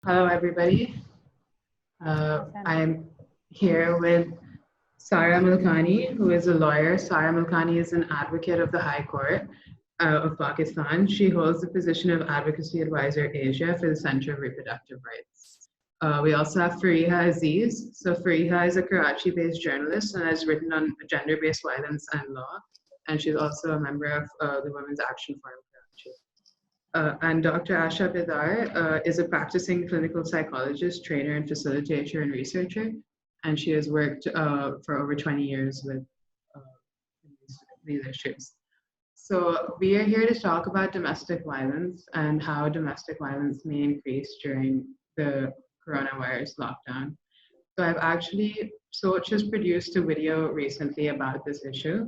Hello, everybody. I'm here with Sara Milkani, who is a lawyer. Sara Milkani is an advocate of the High Court of Pakistan. She holds the position of Advocacy Advisor Asia for the Center of Reproductive Rights. We also have Fariha Aziz. So Fariha is a Karachi-based journalist and has written on gender-based violence and law. And she's also a member of the Women's Action Forum Karachi. And Dr. Asha Bidar is a practicing clinical psychologist, trainer, and facilitator and researcher. And she has worked for over 20 years with these issues. So we are here to talk about domestic violence and how domestic violence may increase during the coronavirus lockdown. So I've actually, Soch has produced a video recently about this issue.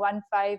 15,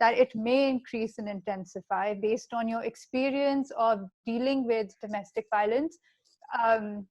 that it may increase and intensify based on your experience of dealing with domestic violence.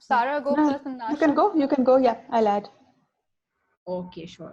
Sara go first and Asha. You can go. Yeah, I'll add. Okay, sure.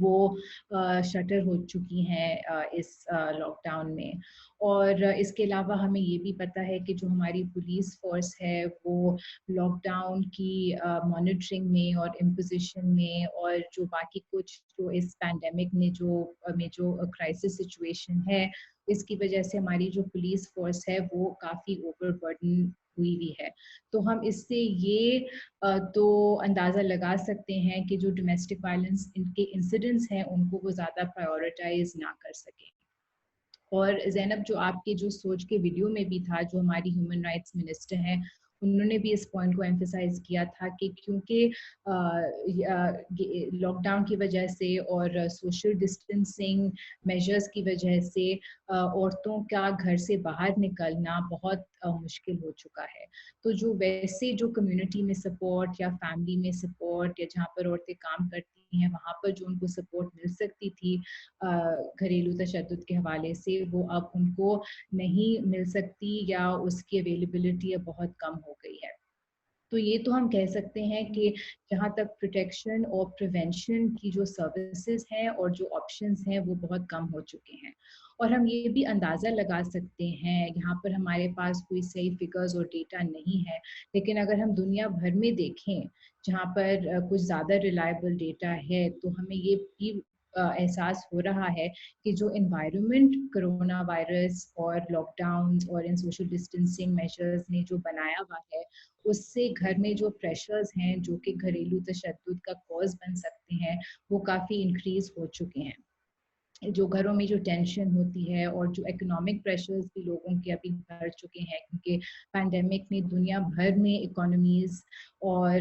وہ shutter ہو چکی ہیں اس lock down میں. اور اس کے علاوہ ہمیں یہ بھی پتہ ہے کہ جو ہماری پولیس فورس ہے وہ لاک ڈاؤن کی مانیٹرنگ میں اور امپوزیشن میں اور جو باقی کچھ جو اس پینڈیمک نے جو کرائسس سچویشن ہے اس کی وجہ سے ہماری جو پولیس فورس ہے وہ کافی اوور برڈن ہوئی ہے. تو ہم اس سے یہ تو اندازہ لگا سکتے ہیں کہ جو ڈومیسٹک وائلنس ان کے انسیڈنٹس ہیں ان کو وہ زیادہ پرائیورٹائز نہ کر سکیں. اور زینب جو آپ کے جو سوچ کے ویڈیو میں بھی تھا جو ہماری ہیومن رائٹس منسٹر ہیں انہوں نے بھی اس پوائنٹ کو ایمفیسائز کیا تھا کہ کیونکہ لاک ڈاؤن کی وجہ سے اور سوشل ڈسٹینسنگ میجرز کی وجہ سے عورتوں کا گھر سے باہر نکلنا بہت مشکل ہو چکا ہے. تو جو ویسے جو کمیونٹی میں سپورٹ یا فیملی میں سپورٹ یا جہاں پر عورتیں کام کرتی ہیں وہاں پر جو ان کو سپورٹ مل سکتی تھی گھریلو تشدد کے حوالے سے وہ اب ان کو نہیں مل سکتی یا اس کی اویلیبلٹی اب بہت کم ہو گئی ہے. تو یہ تو ہم کہہ سکتے ہیں کہ جہاں تک پروٹیکشن اور پریونشن کی جو سروسز ہیں اور جو آپشنز ہیں وہ بہت کم ہو چکے ہیں. اور ہم یہ بھی اندازہ لگا سکتے ہیں یہاں پر ہمارے پاس کوئی صحیح فگرز اور ڈیٹا نہیں ہے لیکن اگر ہم دنیا بھر میں دیکھیں جہاں پر کچھ زیادہ ریلائبل ڈیٹا ہے تو ہمیں یہ بھی احساس ہو رہا ہے کہ جو انوائرمنٹ کرونا وائرس اور لاک ڈاؤن اور ان سوشل ڈسٹینسنگ میجرز نے جو بنایا ہوا ہے اس سے گھر میں جو پریشرز ہیں جو کہ گھریلو تشدد کا کوز بن سکتے ہیں وہ کافی انکریز ہو چکے ہیں. جو گھروں میں جو ٹینشن ہوتی ہے اور جو اکنامک پریشرز بھی لوگوں کے ابھی بڑھ چکے ہیں کیونکہ پینڈیمک نے دنیا بھر میں اکانومیز اور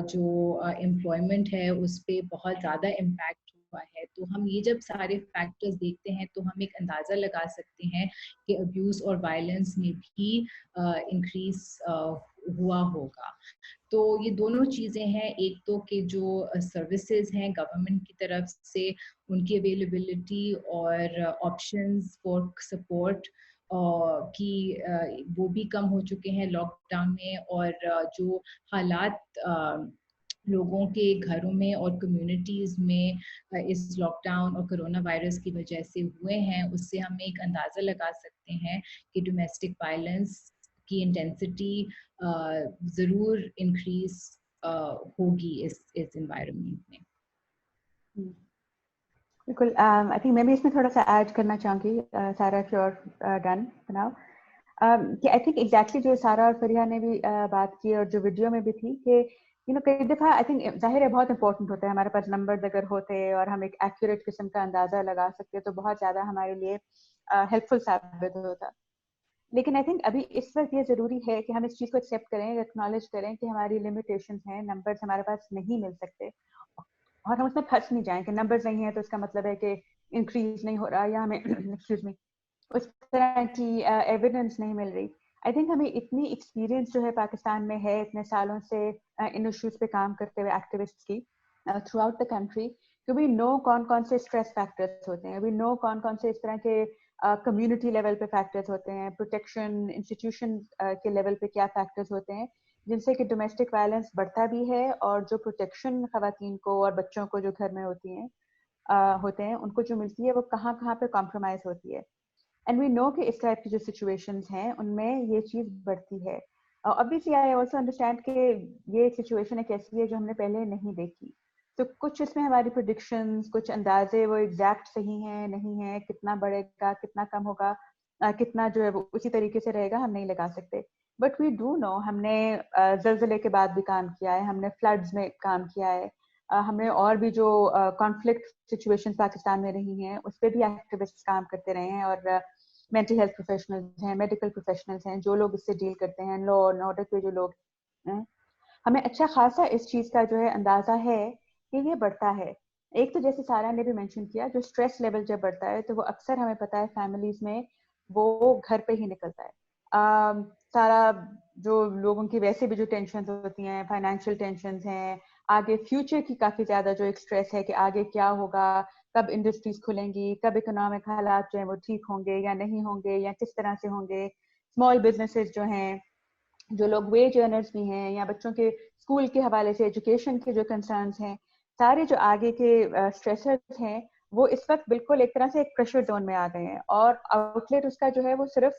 جو امپلائمنٹ ہے اس پہ بہت زیادہ امپیکٹ ہوا ہے. تو ہم یہ جب سارے فیکٹرز دیکھتے ہیں تو ہم ایک اندازہ لگا سکتے ہیں کہ ابیوز اور وائلنس میں بھی انکریز ہوا ہوگا. تو یہ دونوں چیزیں ہیں ایک تو کہ جو سروسز ہیں گورنمنٹ کی طرف سے ان کی اویلیبلٹی اور آپشنز فار سپورٹ کی وہ بھی کم ہو چکے ہیں لاک ڈاؤن میں. اور جو حالات لوگوں کے گھروں میں اور کمیونٹیز میں اس لاک ڈاؤن اور کرونا وائرس کی وجہ سے ہوئے ہیں اس سے ہم ایک اندازہ لگا سکتے ہیں کہ ڈومیسٹک وائلنس کی انٹینسٹی ضرور انکریز ہوگی اس انوائرمنٹ میں. بالکل. آئی تھنک میں بھی اس میں تھوڑا سا ایڈ کرنا چاہوں گی سارا اف یو آر ڈن بناؤ کہ آئی تھنک ایگزیکٹلی جو سارا اور فریحہ نے بھی بات کی اور جو ویڈیو میں بھی تھی کہ کئی دفعہ آئی تھنک ظاہر ہے بہت امپورٹنٹ ہوتا ہے ہمارے پاس نمبرز اگر ہوتے اور ہم ایک ایکوریٹ قسم کا اندازہ لگا سکتے تو بہت زیادہ ہمارے لیے ہیلپ فل ثابت ہوتا. لیکن آئی تھنک ابھی اس وقت یہ ضروری ہے کہ ہم اس چیز کو ایکسیپٹ کریں ایکنالج کریں کہ ہماری لمیٹیشنز ہیں نمبرز ہمارے پاس نہیں مل سکتے اور ہم اس میں پھنس نہیں جائیں کہ نمبرز نہیں ہیں تو اس کا مطلب ہے کہ انکریز نہیں ہو رہا یا ہمیں ایکسکیوز می اس طرح کی ایویڈنس نہیں مل رہی. آئی تھنک ہمیں اتنی ایکسپیرینس جو ہے پاکستان میں ہے اتنے سالوں سے ان ایشوز پہ کام کرتے ہوئے ایکٹیوسٹ کی تھرو آؤٹ دا کنٹری کہ وی نو کون کون سے اسٹریس فیکٹرس ہوتے ہیں وی نو کون کون سے اس طرح کے کمیونٹی لیول پہ فیکٹرز ہوتے ہیں پروٹیکشن انسٹیٹیوشن کے لیول پہ کیا فیکٹرز ہوتے ہیں جن سے کہ ڈومیسٹک وائلنس بڑھتا بھی ہے اور جو پروٹیکشن خواتین کو اور بچوں کو جو گھر میں ہوتی ہیں ہوتے ہیں ان کو جو ملتی ہے وہ کہاں کہاں پہ کمپرومائز ہوتی ہے. اینڈ وی نو کہ اس ٹائپ کی جو سچویشنز ہیں ان میں یہ چیز بڑھتی ہے. obviously I also understand کہ یہ سچویشن ایک ایسی ہے جو ہم نے پہلے نہیں دیکھی تو کچھ اس میں ہماری پریڈکشنز کچھ اندازے وہ ایگزیکٹ صحیح ہیں نہیں ہیں کتنا بڑھے گا کتنا کم ہوگا کتنا جو ہے وہ اسی طریقے سے رہے گا ہم نہیں لگا سکتے. بٹ وی ڈو نو ہم نے زلزلے کے بعد بھی کام کیا ہے ہم نے فلڈز میں کام کیا ہے ہم نے اور بھی جو کانفلکٹ سچویشن پاکستان میں رہی ہیں اس پہ بھی ایکٹیوسٹ کام کرتے رہے ہیں اور مینٹل ہیلتھ پروفیشنلز ہیں میڈیکل پروفیشنلز ہیں جو لوگ اس سے ڈیل کرتے ہیں لا اینڈ آرڈر کے جو لوگ ہیں ہمیں اچھا خاصا اس چیز کا جو ہے اندازہ ہے کہ یہ بڑھتا ہے. ایک تو جیسے سارا نے بھی مینشن کیا جو اسٹریس لیول جب بڑھتا ہے تو وہ اکثر ہمیں پتہ ہے فیملیز میں وہ گھر پہ ہی نکلتا ہے. سارا جو لوگوں کی ویسے بھی جو ٹینشنز ہوتی ہیں فائنینشیل ٹینشنز ہیں آگے فیوچر کی کافی زیادہ جو ایک اسٹریس ہے کہ آگے کیا ہوگا کب انڈسٹریز کھلیں گی کب اکنامک حالات جو ہیں وہ ٹھیک ہوں گے یا نہیں ہوں گے یا کس طرح سے ہوں گے. اسمال بزنسز جو ہیں جو لوگ ویج ارنرز بھی ہیں یا بچوں کے اسکول کے حوالے سے ایجوکیشن کے جو کنسرنز ہیں سارے جو آگے کے اسٹریسرز ہیں وہ اس وقت بالکل ایک طرح سے ایک پریشر زون میں آ گئے ہیں, اور آؤٹ لیٹ اس کا جو ہے وہ صرف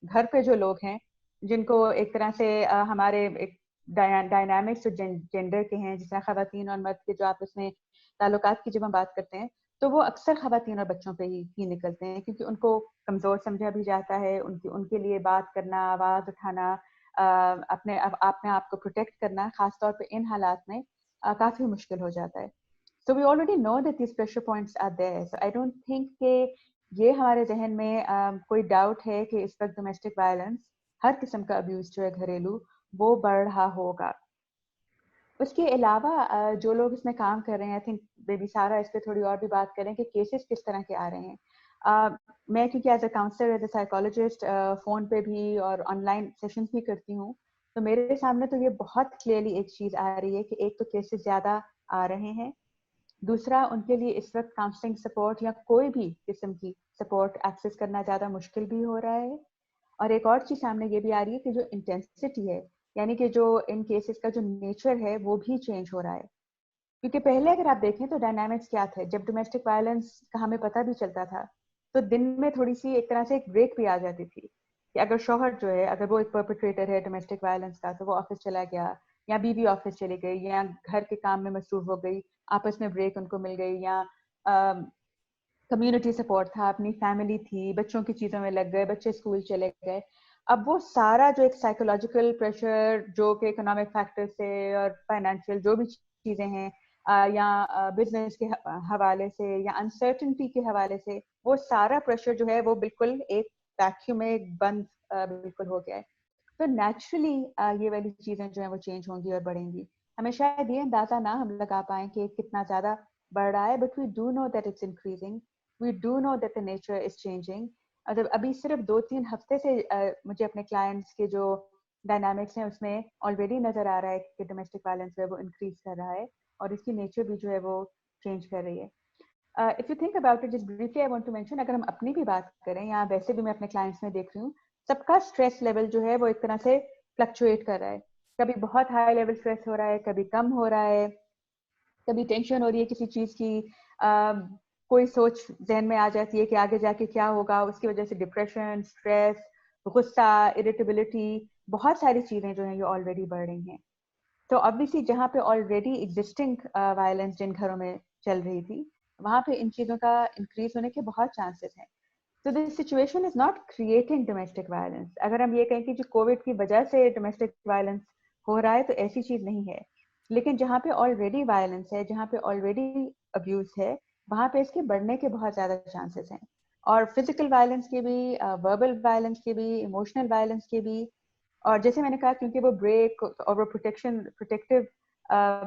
گھر پہ جو لوگ ہیں جن کو ایک طرح سے ہمارے ایک ڈائنامکس جو جینڈر کے ہیں, جس طرح خواتین اور مرد کے جو آپس میں تعلقات کی جب ہم بات کرتے ہیں تو وہ اکثر خواتین اور بچوں پہ ہی نکلتے ہیں, کیونکہ ان کو کمزور سمجھا بھی جاتا ہے, ان کے لیے بات کرنا, آواز اٹھانا, اپنے آپ کو پروٹیکٹ کرنا خاص طور پہ ان حالات میں کافی مشکل ہو جاتا ہے. So we already know that these pressure points are there. So I don't think کہ یہ ہمارے ذہن میں کوئی ڈاؤٹ ہے کہ اس وقت ڈومیسٹک وائلنس, ہر قسم کا ابیوز جو ہے گھریلو, وہ بڑھ رہا ہوگا. اس کے علاوہ جو لوگ اس میں کام کر رہے ہیں, آئی تھنک بیبی سارا اس پہ تھوڑی اور بھی بات کریں کہ کیسز کس طرح کے آ رہے ہیں. میں کیونکہ as a counsellor, as a psychologist, phone پہ بھی اور آن لائن سیشنز بھی کرتی ہوں, تو میرے سامنے تو یہ بہت کلیئرلی ایک چیز آ رہی ہے کہ ایک تو کیسز زیادہ آ رہے ہیں, دوسرا ان کے لیے اس وقت کاؤنسلنگ سپورٹ یا کوئی بھی قسم کی سپورٹ ایکسیس کرنا زیادہ مشکل بھی ہو رہا ہے. اور ایک اور چیز سامنے یہ بھی آ رہی ہے کہ جو انٹینسٹی ہے, یعنی کہ جو ان کیسز کا جو نیچر ہے وہ بھی چینج ہو رہا ہے. کیونکہ پہلے اگر آپ دیکھیں تو ڈائنامکس کیا تھے, جب ڈومیسٹک وائلنس کا ہمیں پتہ بھی چلتا تھا تو دن میں تھوڑی سی ایک طرح سے ایک بریک بھی آ جاتی تھی کہ اگر شوہر جو ہے, اگر وہ ایک پرپیٹریٹر ہے ڈومیسٹک وائلنس کا, تو وہ آفس چلا گیا, یا بیوی آفس چلی گئی, یا گھر کے کام میں مصروف ہو گئی, آپس میں بریک ان کو مل گئی, یا کمیونٹی سپورٹ تھا, اپنی فیملی تھی, بچوں کی چیزوں میں لگ گئے, بچے اسکول چلے گئے. اب وہ سارا جو ایک سائیکولوجیکل پریشر جو کہ اکنامک فیکٹر سے اور فائنینشیل جو بھی چیزیں ہیں, یا بزنس کے حوالے سے, یا انسرٹنٹی کے حوالے سے, وہ سارا پریشر جو ہے وہ بالکل ایک ویکیوم میں بند بالکل ہو گیا ہے. تو نیچرلی یہ والی چیزیں جو ہیں وہ چینج ہوں گی اور بڑھیں گی. ہمیں شاید یہ اندازہ نہ ہم لگا پائیں کہ کتنا زیادہ بڑھ رہا ہے, but we do know that it's increasing, we do know that the nature is changing. ابھی صرف 2-3 ہفتے سے مجھے اپنے کلائنٹس کے جو ڈائنامکس ہیں اس میں آلریڈی نظر آ رہا ہے کہ ڈومیسٹک وائلنس جو ہے وہ انکریز کر رہا ہے, اور اس کی نیچر بھی جو ہے وہ چینج کر رہی ہے. If you think about it, just briefly I want to mention, اگر ہم اپنی بھی بات کریں یا ویسے بھی میں اپنے کلائنٹس میں دیکھ رہی ہوں, سب کا اسٹریس لیول جو ہے وہ ایک طرح سے فلکچویٹ کر رہا ہے. کبھی بہت ہائی لیول اسٹریس ہو رہا ہے, کبھی کم ہو رہا ہے, کبھی ٹینشن ہو رہی ہے کسی چیز کی, کوئی سوچ ذہن میں آ جاتی ہے کہ آگے جا کے کیا ہوگا, اس کی وجہ سے ڈپریشن, اسٹریس, غصہ, اریٹیبلٹی, بہت ساری چیزیں جو ہیں یہ آلریڈی بڑھ رہی ہیں. تو obviously جہاں پہ آلریڈی ایگزسٹنگ وائلنس جن گھروں میں چل رہی تھی, وہاں پہ ان چیزوں کا انکریز ہونے کے بہت چانسز ہیں. So this situation is not creating domestic violence. اگر ہم یہ کہیں کہ جو کووڈ کی وجہ سے ڈومیسٹک وائلنس ہو رہا ہے تو ایسی چیز نہیں ہے, لیکن جہاں پہ آلریڈی وائلنس ہے, جہاں پہ آلریڈی ابیوز ہے, وہاں پہ اس کے بڑھنے کے بہت زیادہ چانسز ہیں. اور فزیکل وائلنس کے بھی, وربل وائلنس کے بھی, ایموشنل وائلنس کے بھی. اور جیسے میں نے کہا کیونکہ وہ بریک اور وہ پروٹیکٹیو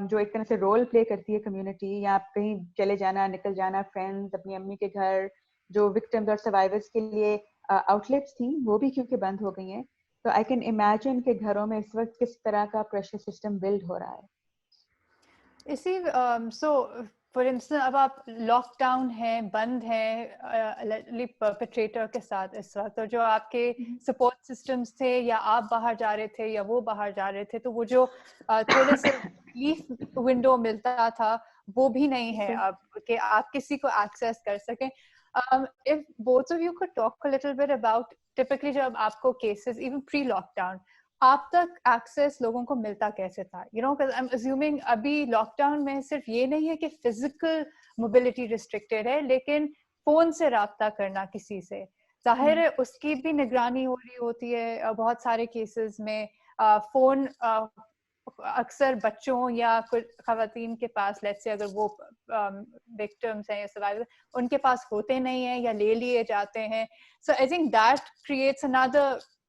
جو ایک طرح سے رول پلے کرتی ہے کمیونٹی, یا آپ کہیں چلے جانا, نکل جانا, فرینڈز, اپنی امی کے گھر, جو وکٹمز اور سروائیورز کے لیے آؤٹ لیٹس تھیں وہ بھی کیونکہ بند ہو گئی ہیں. تو آئی کین امیجن کہ گھروں میں اس وقت کس طرح کا پریشر سسٹم بلڈ ہو رہا ہے. اسی سو فار انسٹنس اب آپ لاک ڈاؤن ہیں, بند ہیں پرپیٹریٹر کے ساتھ اس وقت, اور جو آپ کے سپورٹ سسٹمز تھے, یا آپ باہر جا رہے تھے یا وہ باہر جا رہے تھے, تو وہ جو تھوڑے سے ریلیف ونڈو ملتا تھا وہ بھی نہیں ہے اب کہ آپ کسی کو ایکسیس کر سکیں. If both of you could talk a little bit about typically جب آپ کو cases even pre lockdown آپ تک ایکسیس لوگوں کو ملتا کیسے تھا, یو نو, I'm assuming ابھی لاک ڈاؤن میں صرف یہ نہیں ہے کہ فزیکل موبلٹی ریسٹرکٹیڈ ہے, لیکن فون سے رابطہ کرنا کسی سے, ظاہر ہے اس کی بھی نگرانی ہو رہی ہوتی ہے. بہت سارے کیسز میں فون اکثر بچوں یا خواتین کے پاس, لیٹس سے اگر وہ وکٹمس ہیں یا سروائیور, ان کے پاس ہوتے نہیں ہیں یا لے لیے جاتے ہیں. So I think that creates another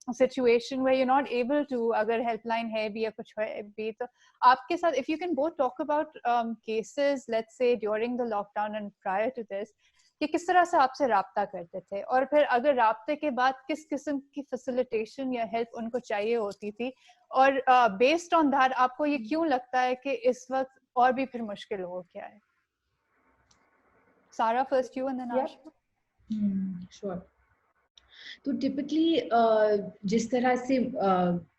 situation where you're not able to, اگر ہیلپ لائن ہے بھی یا کچھ ہے بھی, تو آپ کے ساتھ if you can both talk about cases let's say during the lockdown and prior to this, کہ کس طرح سے آپ سے رابطہ کرتے تھے, اور پھر اگر رابطے کے بعد کس قسم کی فیسیلیٹیشن یا ہیلپ ان کو چاہیے ہوتی تھی, اور بیسڈ آن دیٹ آپ کو یہ کیوں لگتا ہے کہ اس وقت اور بھی پھر مشکل ہو گیا ہے. سارا فرسٹ یو اینڈ دین آشا. شور. تو ٹپکلی جس طرح سے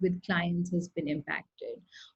with clients has been impacted.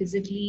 physically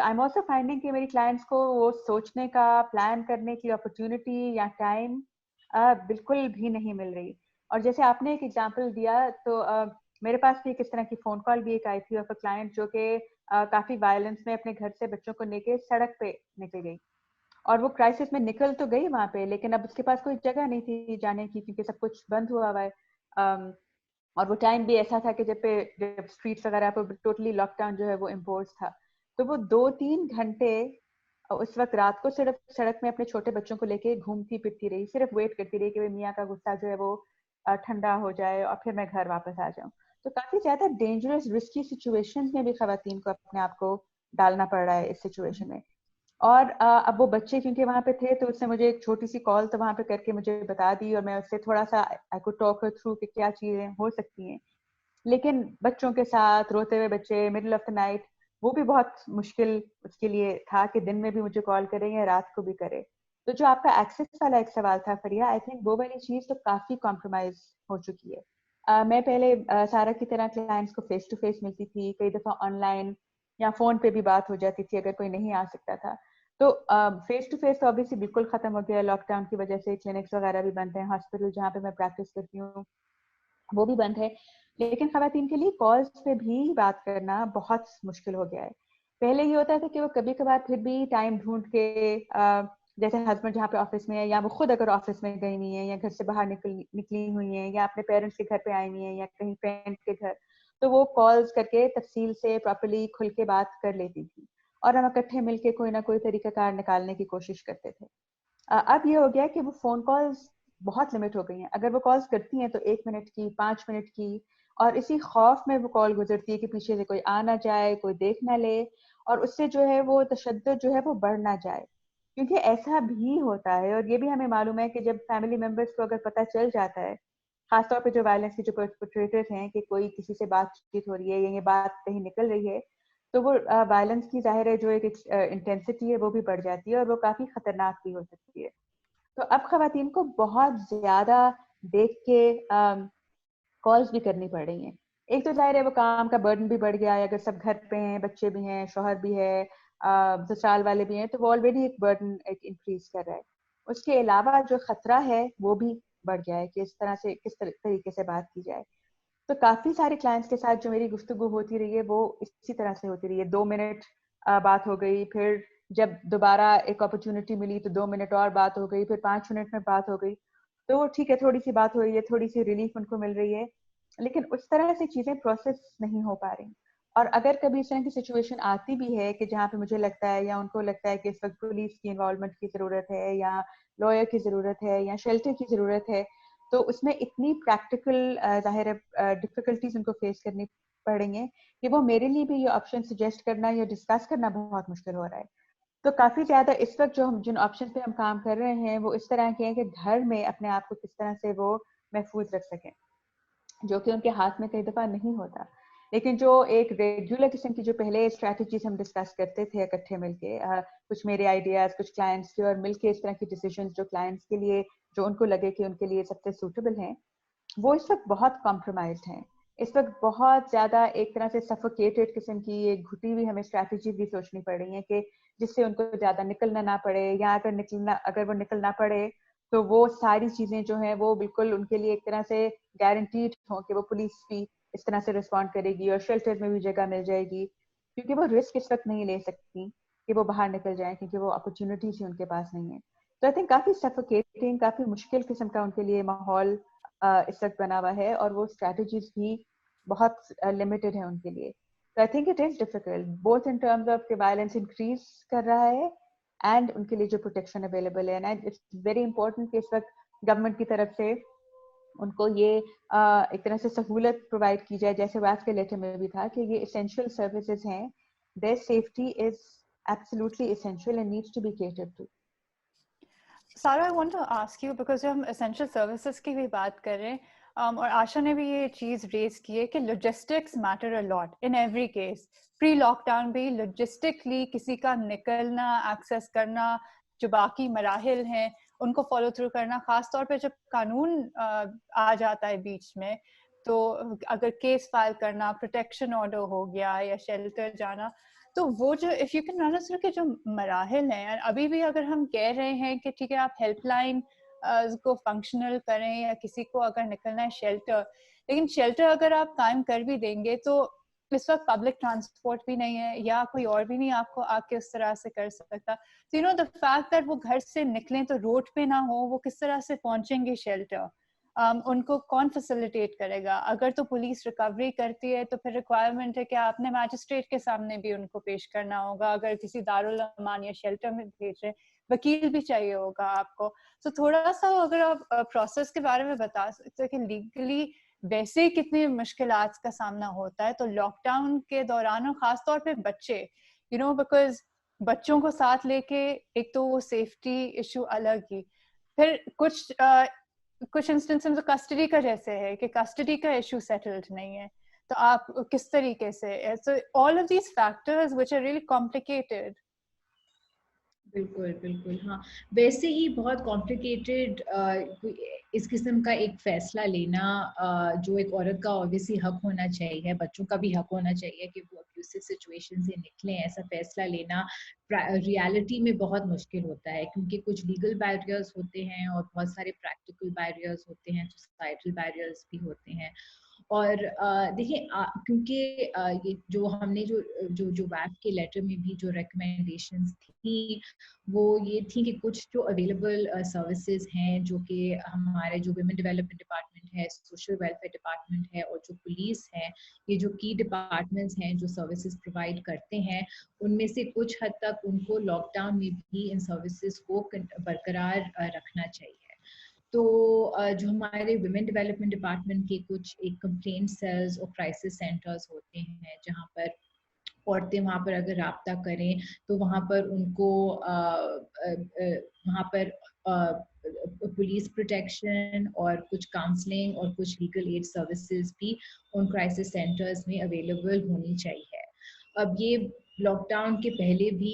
I'm also finding کہ میری clients کو وہ سوچنے کا, پلان کرنے کی اپرچونٹی یا ٹائم بالکل بھی نہیں مل رہی. اور جیسے آپ نے ایک ایگزامپل دیا, تو میرے پاس بھی کس طرح کی فون کال بھی ایک آئی تھی آف اے کلائنٹ جو کہ کافی وائلنس میں اپنے گھر سے بچوں کو لے کے سڑک پہ نکل گئی, اور وہ کرائسس میں نکل تو گئی وہاں پہ, لیکن اب اس کے پاس کوئی جگہ نہیں تھی جانے کی کیونکہ سب کچھ بند ہوا ہوا ہے, اور وہ ٹائم بھی ایسا تھا کہ جب اسٹریٹس وغیرہ پہ ٹوٹلی لاک ڈاؤن جو ہے وہ امپوز تھا. تو وہ 2-3 گھنٹے اس وقت رات کو صرف سڑک میں اپنے چھوٹے بچوں کو لے کے گھومتی پھرتی رہی, صرف ویٹ کرتی رہی کہ میاں کا غصہ جو ہے وہ ٹھنڈا ہو جائے اور پھر میں گھر واپس آ جاؤں. تو کافی زیادہ ڈینجرس رسکی سچویشن میں بھی خواتین کو اپنے آپ کو ڈالنا پڑ رہا ہے اس سچویشن میں. اور اب وہ بچے کیونکہ وہاں پہ تھے تو اس نے مجھے ایک چھوٹی سی کال تو وہاں پہ کر کے مجھے بتا دی, اور میں اس سے تھوڑا سا I could talk Hare through کہ کیا چیزیں ہو سکتی ہیں. لیکن بچوں کے ساتھ روتے ہوئے بچے مڈل آف دا نائٹ, وہ بھی بہت مشکل اس کے لیے تھا کہ دن میں بھی مجھے کال کرے یا رات کو بھی کرے. تو جو آپ کا ایکسیس والا ایک سوال تھا فریہ, آئی تھنک وہ والی چیز تو کافی کمپرومائز ہو چکی ہے. میں پہلے سارا کی طرح کلائنٹس کو فیس ٹو فیس ملتی تھی, کئی دفعہ آن لائن یا فون پہ بھی بات ہو جاتی تھی اگر کوئی نہیں آ سکتا تھا. تو فیس ٹو فیس تو obviously بالکل ختم ہو گیا لاک ڈاؤن کی وجہ سے. کلینکس وغیرہ بھی بند ہیں, ہاسپٹل جہاں پہ میں پریکٹس کرتی ہوں وہ بھی بند ہے, لیکن خواتین کے لیے کالز پہ بھی بات کرنا بہت مشکل ہو گیا ہے. پہلے یہ ہوتا تھا کہ وہ کبھی کبھار پھر بھی ٹائم ڈھونڈ کے, جیسے ہسبینڈ جہاں پہ آفس میں ہے یا وہ خود اگر آفس میں گئی ہوئی ہیں یا گھر سے باہر نکلی ہوئی ہیں یا اپنے پیرنٹس کے گھر پہ آئی ہوئی ہیں یا کہیں فرینڈ کے گھر, تو وہ کالز کر کے تفصیل سے پراپرلی کھل کے بات کر لیتی تھی, اور ہم اکٹھے مل کے کوئی نہ کوئی طریقہ کار نکالنے کی کوشش کرتے تھے. اب یہ ہو گیا کہ وہ فون کالز بہت لمٹ ہو گئی ہیں. اگر وہ کالز کرتی ہیں تو 1 منٹ کی, 5 منٹ کی, اور اسی خوف میں وہ کال گزرتی ہے کہ پیچھے سے کوئی آ نہ جائے, کوئی دیکھ نہ لے, اور اس سے جو ہے وہ تشدد جو ہے وہ بڑھ نہ جائے. کیونکہ ایسا بھی ہوتا ہے, اور یہ بھی ہمیں معلوم ہے کہ جب فیملی ممبرس کو اگر پتہ چل جاتا ہے, خاص طور پہ جو وائلنس کے جو پرپیٹریٹرز ہیں, کہ کوئی کسی سے بات چیت ہو رہی ہے یا یہ بات کہیں نکل رہی ہے, تو وہ وائلنس کی ظاہر ہے جو ایک انٹینسٹی ہے وہ بھی بڑھ جاتی ہے, اور وہ کافی خطرناک بھی ہو سکتی ہے. تو اب خواتین کو بہت زیادہ دیکھ کے کالز بھی کرنی پڑ رہی ہیں. ایک تو ظاہر ہے وہ کام کا برڈن بھی بڑھ گیا ہے, اگر سب گھر پہ ہیں, بچے بھی ہیں, شوہر بھی ہے, سسرال والے بھی ہیں, تو وہ آلریڈی ایک برڈن ایک انکریز کر رہا ہے. اس کے علاوہ جو خطرہ ہے وہ بھی بڑھ گیا ہے کہ اس طرح سے کس طریقے سے بات کی جائے. تو کافی سارے کلائنٹس کے ساتھ جو میری گفتگو ہوتی رہی ہے وہ اسی طرح سے ہوتی رہی ہے. 2 منٹ بات ہو گئی, پھر جب دوبارہ ایک اپرچونٹی ملی تو 2 منٹ اور بات ہو گئی, پھر 5 منٹ میں بات ہو گئی. تو وہ ٹھیک ہے, تھوڑی سی بات ہو رہی ہے, تھوڑی سی ریلیف ان کو مل رہی ہے, لیکن اس طرح سے چیزیں پروسیس نہیں ہو پا رہی. اور اگر کبھی اس طرح کی سچویشن آتی بھی ہے کہ جہاں پہ مجھے لگتا ہے یا ان کو لگتا ہے کہ اس وقت پولیس کی انوالومنٹ کی ضرورت ہے یا لائر کی ضرورت ہے یا شیلٹر کی ضرورت ہے, تو اس میں اتنی پریکٹیکل ظاہر ڈفیکلٹیز ان کو فیس کرنی پڑیں گے کہ وہ میرے لیے بھی یہ آپشن سجیسٹ کرنا یا ڈسکس کرنا بہت مشکل ہو رہا ہے. تو کافی زیادہ اس وقت جو ہم جن آپشن پہ ہم کام کر رہے ہیں وہ اس طرح کے ہیں کہ گھر میں اپنے آپ کو کس طرح سے وہ محفوظ رکھ سکیں, جو کہ ان کے ہاتھ میں کئی دفعہ نہیں ہوتا. لیکن جو ایک ریگولر قسم کی جو پہلے اسٹریٹجیز ہم ڈسکس کرتے تھے اکٹھے مل کے, کچھ میرے آئیڈیاز, کچھ کلائنٹس کے, اور مل کے اس طرح کی ڈیسیژنز جو کلائنٹس کے لیے جو ان کو لگے کہ ان کے لیے سب سے سوٹیبل ہیں, وہ اس وقت بہت کمپرومائزڈ ہیں. اس وقت بہت زیادہ ایک طرح سے سفوکیٹڈ قسم کی ایک گھٹی ہوئی ہمیں اسٹریٹجی بھی سوچنی پڑ رہی ہے کہ جس سے ان کو زیادہ نکلنا نہ پڑے, یا اگر وہ نکلنا پڑے تو وہ ساری چیزیں جو ہیں وہ بالکل ان کے لیے ایک طرح سے گارنٹیڈ ہوں کہ وہ پولیس بھی اس طرح سے رسپونڈ کرے گی اور شیلٹر میں بھی جگہ مل جائے گی, کیونکہ وہ رسک اس وقت نہیں لے سکتی کہ وہ باہر نکل جائیں کیونکہ وہ اپرچونیٹیز ہی ان کے پاس نہیں ہے. تو آئی تھنک کافی سفوکیٹنگ, کافی مشکل قسم کا ان کے لیے ماحول اس وقت بنا ہوا ہے, اور وہ اسٹریٹجیز بھی بہت لمیٹڈ ہیں ان کے لیے. So I think it is difficult, both in terms of کہ violence increase کر رہا ہے and ان کے لیے جو protection available ہے. And it's very important کہ اس وقت گورنمنٹ کی طرف سے ان کو یہ ایک طرح سے سہولت پرووائڈ کی جائے, جیسے واس کے لیٹر میں بھی تھا کہ یہ essential services ہیں, their safety is absolutely essential and needs to be catered to. Sara, I want to ask you, because جب ہم essential services کی بھی بات کر رہے ہیں, اور آشا نے بھی یہ چیز ریز کی ہے کہ logistics matter a lot in every case. Pre lockdown بھی logistically کسی کا نکلنا, ایکسیس کرنا, جو باقی مراحل ہیں ان کو فالو تھرو کرنا, خاص طور پہ جب قانون آ جاتا ہے بیچ میں, تو اگر کیس فائل کرنا, پروٹیکشن آرڈر ہو گیا یا شیلٹر جانا, تو وہ جو if you can run us through کے جو مراحل ہیں, ابھی بھی اگر ہم کہہ رہے ہیں کہ ٹھیک ہے آپ ہیلپ لائن کو فنکشنل کریں یا کسی کو اگر نکلنا ہے شیلٹر, لیکن شیلٹر اگر آپ قائم کر بھی دیں گے تو اس وقت پبلک ٹرانسپورٹ بھی نہیں ہے یا کوئی اور بھی نہیں آپ کو آ کے اس طرح سے کر سکتا. تو you know the fact that وہ گھر سے نکلیں تو روڈ پہ نہ ہو, وہ کس طرح سے پہنچیں گے شیلٹر, ان کو کون فیسیلیٹیٹ کرے گا؟ اگر تو پولیس ریکوری کرتی ہے تو پھر ریکوائرمنٹ ہے کہ آپ نے میجسٹریٹ کے سامنے بھی ان کو پیش کرنا ہوگا. اگر کسی دارالامان یا شیلٹر میں بھیج رہے وکیل بھی چاہیے ہوگا آپ کو. تو تھوڑا سا اگر آپ پروسیس کے بارے میں بتا سکتے کہ لیگلی ویسے ہی کتنی مشکلات کا سامنا ہوتا ہے. تو لاک ڈاؤن کے دوران اور خاص طور پہ بچے, یو نو بیکاز بچوں کو ساتھ لے کے ایک تو وہ سیفٹی ایشو الگ ہی, پھر کچھ انسٹنس میں کسٹڈی کا جیسے ہے کہ کسٹڈی کا ایشو سیٹلڈ نہیں ہے, تو آپ کس طریقے سے, so all of these factors which are really complicated. بالکل بالکل ہاں, ویسے ہی بہت کمپلیکیٹڈ اس قسم کا ایک فیصلہ لینا جو ایک عورت کا اوبیسلی حق ہونا چاہیے, بچوں کا بھی حق ہونا چاہیے کہ وہ ابیوسو سچویشن سے نکلیں, ایسا فیصلہ لینا ریالٹی میں بہت مشکل ہوتا ہے کیونکہ کچھ لیگل بیریئرز ہوتے ہیں اور بہت سارے پریکٹیکل بیریئرز ہوتے ہیں, سوسائٹل بیریئرز بھی ہوتے ہیں. اور دیکھیں کیونکہ یہ جو ہم نے جو ویف کے لیٹر میں بھی جو ریکمینڈیشنز تھیں وہ یہ تھی کہ کچھ جو اویلیبل سروسز ہیں جو کہ ہمارے جو ویمن ڈیولپمنٹ ڈپارٹمنٹ ہے, سوشل ویلفیئر ڈپارٹمنٹ ہے اور جو پولیس ہے, یہ جو کی ڈپارٹمنٹس ہیں جو سروسز پرووائڈ کرتے ہیں, ان میں سے کچھ حد تک ان کو لاک ڈاؤن میں بھی ان سروسز کو برقرار رکھنا چاہیے. تو جو ہمارے ویمن ڈیولپمنٹ ڈپارٹمنٹ کے کچھ ایک کمپلینٹ سیلز اور کرائسس سینٹرز ہوتے ہیں جہاں پر عورتیں وہاں پر اگر رابطہ کریں تو وہاں پر ان کو وہاں پر پولیس پروٹیکشن اور کچھ کاؤنسلنگ اور کچھ لیگل ایڈ سروسز بھی ان کرائسس سینٹرز میں اویلیبل ہونی چاہیے. اب یہ لاک ڈاؤن کے پہلے بھی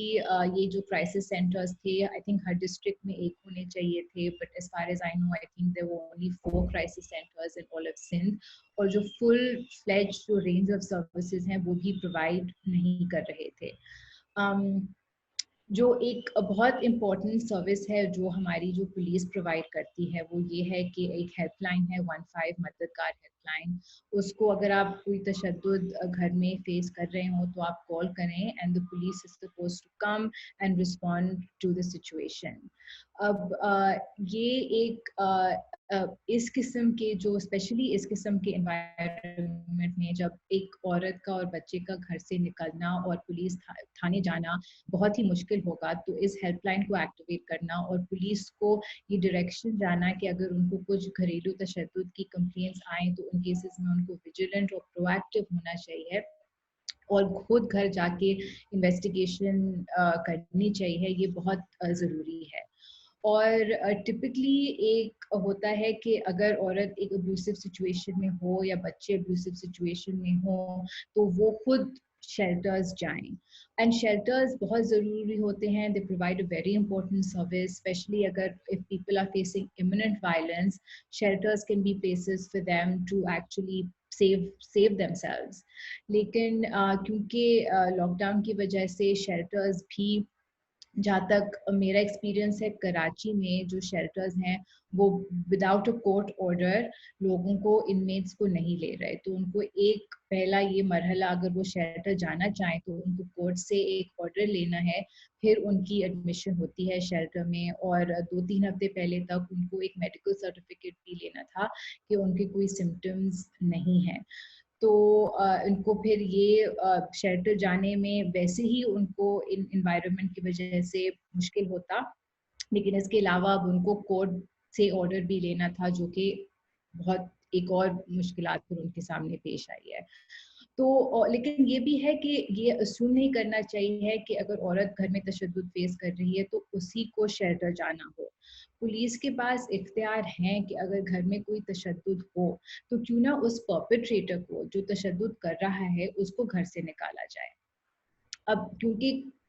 یہ جو کرائسس سینٹرز تھے آئی تھنک ہر ڈسٹرکٹ میں ایک ہونے چاہیے تھے, but as far as I know I think there were only 4 crisis centres in all of Sindh, اور جو فل فلیج جو رینج آف سروسز ہیں وہ بھی پرووائڈ نہیں کر رہے تھے. جو ایک بہت امپورٹنٹ سروس ہے جو ہماری جو پولیس پرووائڈ کرتی ہے وہ یہ ہے کہ ایک ہیلپ لائن ہے 15 مددگار ہیلپ لائن. اس کو اگر آپ کوئی تشدد گھر میں فیس کر رہے ہوں تو آپ کال کریں and the police is supposed to come and respond to the situation. اب یہ ایک اس قسم کے جو اسپیشلی اس قسم کے انوائرمنٹ میں جب ایک عورت کا اور بچے کا گھر سے نکلنا اور پولیس تھانے جانا بہت ہی مشکل ہوگا, تو اس ہیلپ لائن کو ایکٹیویٹ کرنا اور پولیس کو یہ ڈائریکشن جانا کہ اگر ان کو کچھ گھریلو تشدد کی کمپلینٹس آئیں تو ان کیسز میں ان کو ویجیلنٹ اور پرو ایکٹیو ہونا چاہیے اور خود گھر جا کے انویسٹیگیشن کرنی چاہیے. یہ بہت ضروری ہے. اور ٹپکلی ایک ہوتا ہے کہ اگر عورت ایک ابیوسو سچویشن میں ہو یا بچے ابیوسو سچویشن میں ہوں تو وہ خود شیلٹرز جائیں, اینڈ شیلٹرز بہت ضروری ہوتے ہیں. They provide a very important service, especially اگر if people are facing imminent violence, shelters can be places for them to actually save themselves. لیکن کیونکہ لاک ڈاؤن کی وجہ سے شیلٹرز بھی, جہاں تک میرا ایکسپیرینس ہے کراچی میں جو شیلٹرز ہیں وہ وداؤٹ اے کورٹ آرڈر لوگوں کو انمیٹس کو نہیں لے رہے. تو ان کو ایک پہلا یہ مرحلہ, اگر وہ شیلٹر جانا چاہیں تو ان کو کورٹ سے ایک آرڈر لینا ہے, پھر ان کی ایڈمیشن ہوتی ہے شیلٹر میں, اور 2-3 ہفتے پہلے تک ان کو ایک میڈیکل سرٹیفکیٹ بھی لینا تھا کہ ان کے کوئی سمٹمز نہیں ہیں. تو ان کو پھر یہ شیلٹر جانے میں ویسے ہی ان کو ان انوائرمنٹ کی وجہ سے مشکل ہوتا, لیکن اس کے علاوہ اب ان کو کورٹ سے آرڈر بھی لینا تھا جو کہ بہت ایک اور مشکلات پھر ان کے سامنے پیش آئی ہے. تو لیکن یہ بھی ہے کہ یہ اسیوم نہیں کرنا چاہیے کہ اگر عورت گھر میں تشدد فیس کر رہی ہے تو اسی کو شیلٹر جانا ہو. پولیس کے پاس اختیار ہیں کہ اگر گھر میں کوئی تشدد ہو تو کیوں نہ اس پرپیٹریٹر کو جو تشدد کر رہا ہے اس کو گھر سے نکالا جائے. اب کیونکہ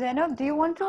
Zainab, do you want to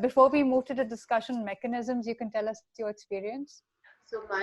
before we move to the discussion mechanisms, you can tell us your experience. So my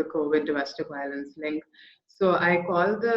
the COVID domestic violence link, so I called the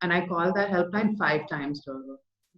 and I called that helpline 5 times total,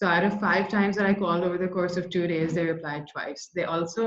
So out of 5 times that I called over the course of 2 days, they replied twice. They also,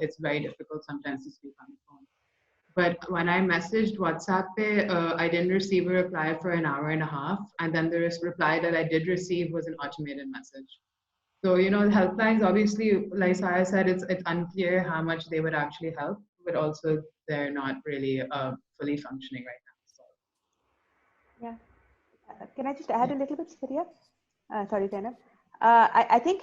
it's very difficult sometimes to speak on the phone. But when I messaged WhatsApp, I didn't receive a reply for an hour and a half, and then the reply that I did receive was an automated message. So, you know, the helplines, obviously, like Sarah said, it's unclear how much they would actually help, but also they're not really fully functioning right now. So. Yeah. Can I just add a little bit, Saria? Sorry, Zainab. I think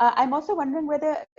I'm also wondering whether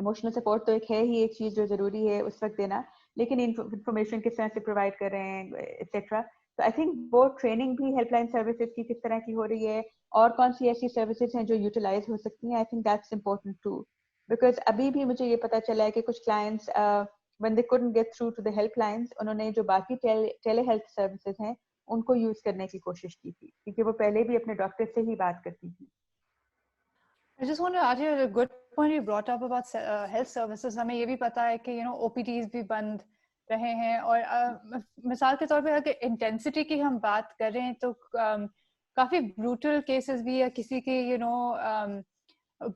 emotional support تو ایک ہے ہی ایک چیز جو ضروری ہے اس وقت دینا, لیکن انفارمیشن کس طرح سے پرووائڈ کر رہے ہیں ایٹسٹرا. تو آئی تھنک وہ ٹریننگ بھی ہیلپ لائن سروسز کی کس طرح کی ہو رہی ہے, اور کون سی ایسی سروسز ہیں جو یوٹیلائز ہو سکتی ہیں. I think that's important too, because ابھی بھی مجھے یہ پتا چلا ہے کہ کچھ clients when they couldn't get through to the help lines, انہوں نے جو باقی ٹیلی ہیلتھ سروسز ہیں ان کو یوز کرنے کی کوشش کی تھی, کیونکہ وہ پہلے بھی اپنے ڈاکٹر سے ہی بات کرتی تھی. I just want to add here a good point you brought up about health services. ہمیں یہ بھی پتا ہے کہ OPDs بھی بند رہے ہیں, اور مثال کے طور پہ اگر انٹینسٹی کی ہم بات کریں تو کافی بروٹل کیسز بھی, یا کسی کی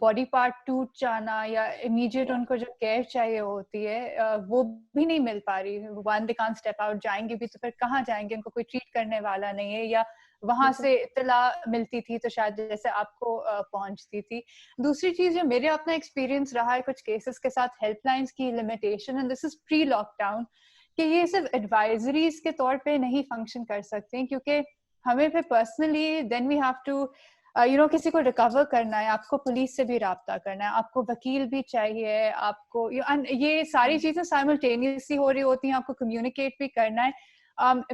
باڈی پارٹ ٹوٹ جانا یا امیڈیٹ ان کو جو کیئر چاہیے ہوتی ہے وہ بھی نہیں مل پا رہی. One they can't step out, جائیں گے بھی تو پھر کہاں جائیں گے, ان کو کوئی ٹریٹ کرنے والا نہیں ہے, یا وہاں سے اطلاع ملتی تھی تو شاید جیسے آپ کو پہنچتی تھی. دوسری چیز جو میرے اپنا ایکسپیرینس رہا ہے کچھ کیسز کے ساتھ ہیلپ لائنس کی limitation, and this is pre lockdown, کہ یہ صرف ایڈوائزریز کے طور پہ نہیں فنکشن کر سکتے, کیونکہ ہمیں پھر personally then we have to کسی کو ریکور کرنا ہے, آپ کو پولیس سے بھی رابطہ کرنا ہے, آپ کو وکیل بھی چاہیے, آپ کو یہ ساری چیزیں سائملٹینیسلی ہو رہی ہوتی ہیں, آپ کو کمیونیکیٹ بھی کرنا ہے.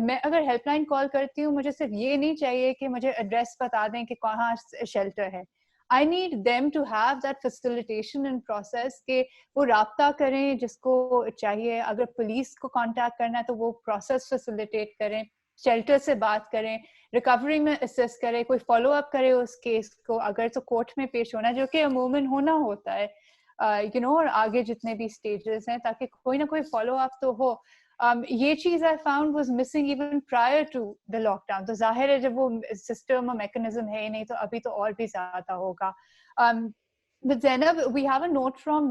میں اگر ہیلپ لائن کال کرتی ہوں, مجھے صرف یہ نہیں چاہیے کہ مجھے ایڈریس بتا دیں کہ کہاں شیلٹر ہے. I need them to have that facilitation and process کہ وہ رابطہ کریں جس کو چاہیے. اگر پولیس کو کانٹیکٹ کرنا ہے تو وہ پروسیس فیسیلیٹیٹ کریں, شیلٹر سے بات کریں, ریکوری میں اسسٹ کرے, کوئی فالو اپ کرے اس کیس کو, اگر تو کورٹ میں پیش ہونا جو کہ عموماً ہونا ہوتا ہے اور آگے جتنے بھی اسٹیجز ہیں, تاکہ کوئی نہ کوئی فالو اپ تو ہو. یہ چیز I found was missing even prior to the lockdown. تو ظاہر ہے جب وہ سسٹم اور میکنزم ہے ہی نہیں تو ابھی تو اور بھی زیادہ ہوگا. But Zainab, we have a note from